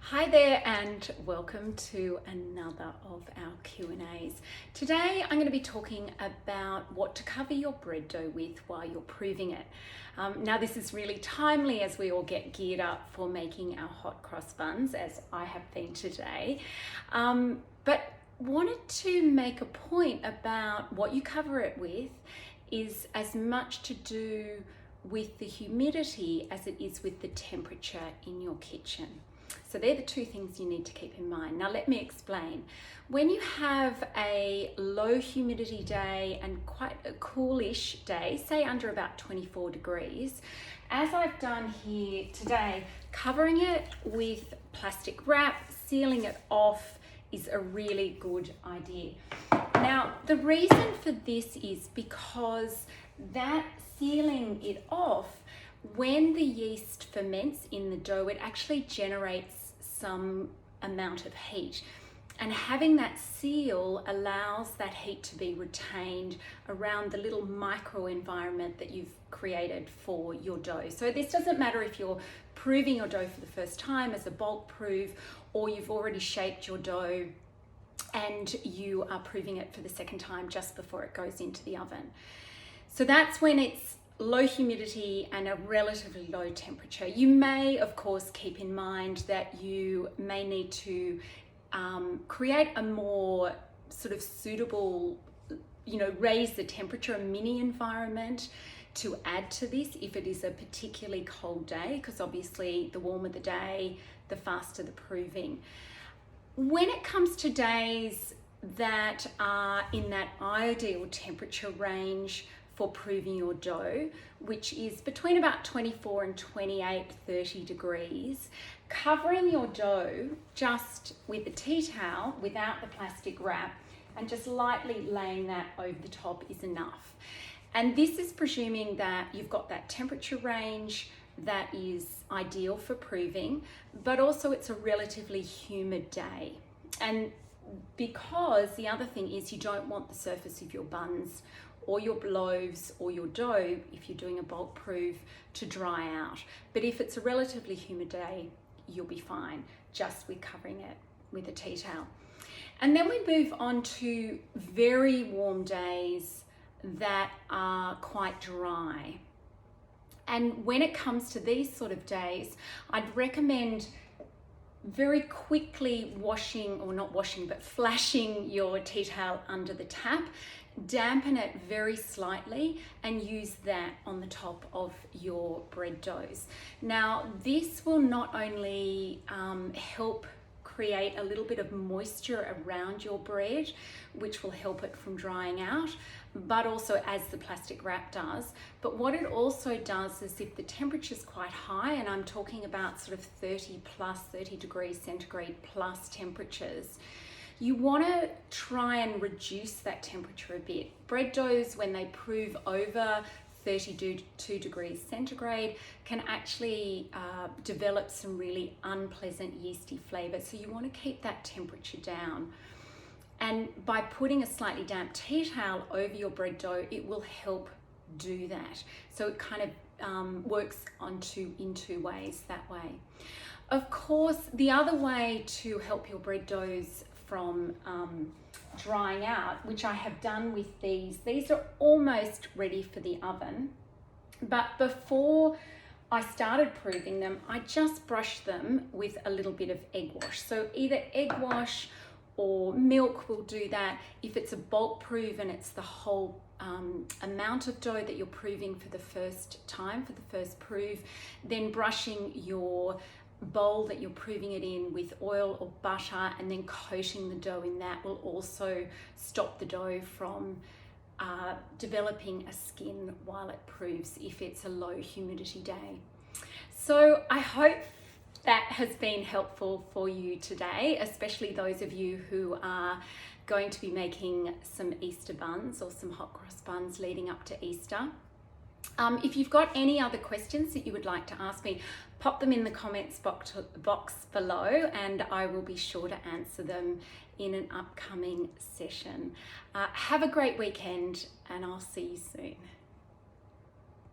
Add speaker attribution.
Speaker 1: Hi there and welcome to another of our Q&As. Today I'm going to be talking about what to cover your bread dough with while you're proving it. Now this is really timely as we all get geared up for making our hot cross buns, as I have been today. But wanted to make a point about what you cover it with is as much to do with the humidity as it is with the temperature in your kitchen. So they're the two things you need to keep in mind. Now let me explain. When you have a low humidity day and quite a coolish day, say under about 24 degrees, as I've done here today, covering it with plastic wrap, sealing it off is a really good idea. Now the reason for this is because that sealing it off, when the yeast ferments in the dough, it actually generates some amount of heat. And having that seal allows that heat to be retained around the little micro environment that you've created for your dough. So this doesn't matter if you're proving your dough for the first time as a bulk proof, or you've already shaped your dough and you are proving it for the second time just before it goes into the oven. So that's when it's low humidity and a relatively low temperature. You may, of course, keep in mind that you may need to create a more sort of suitable, raise the temperature, a mini environment to add to this if it is a particularly cold day, because obviously the warmer the day, the faster the proving. When it comes to days that are in that ideal temperature range for proving your dough, which is between about 24 and 28, 30 degrees, covering your dough just with a tea towel without the plastic wrap and just lightly laying that over the top is enough. And this is presuming that you've got that temperature range that is ideal for proving, but also it's a relatively humid day. And because the other thing is you don't want the surface of your buns or your loaves or your dough, if you're doing a bulk proof, to dry out. But if it's a relatively humid day, you'll be fine just with covering it with a tea towel. And then we move on to very warm days that are quite dry. And when it comes to these sort of days, I'd recommend very quickly flashing your tea towel under the tap, dampen it very slightly and use that on the top of your bread doughs. Now this will not only help create a little bit of moisture around your bread, which will help it from drying out, but also as the plastic wrap does. But what it also does is if the temperature is quite high, and I'm talking about sort of 30 degrees centigrade plus temperatures, you want to try and reduce that temperature a bit. Bread doughs, when they prove over 32 degrees centigrade, can actually develop some really unpleasant yeasty flavor. So you want to keep that temperature down. And by putting a slightly damp tea towel over your bread dough, it will help do that. So it kind of works in two ways that way. Of course, the other way to help your bread doughs from drying out, which I have done with these are almost ready for the oven, but before I started proving them, I just brushed them with a little bit of egg wash. So either egg wash or milk will do that. If it's a bulk proof and it's the whole amount of dough that you're proving for the first time, for the first proof, then brushing your bowl that you're proving it in with oil or butter and then coating the dough in that will also stop the dough from developing a skin while it proves if it's a low humidity day. So I hope that has been helpful for you today, especially those of you who are going to be making some Easter buns or some hot cross buns leading up to Easter. If you've got any other questions that you would like to ask me, pop them in the comments box below and I will be sure to answer them in an upcoming session. Have a great weekend and I'll see you soon.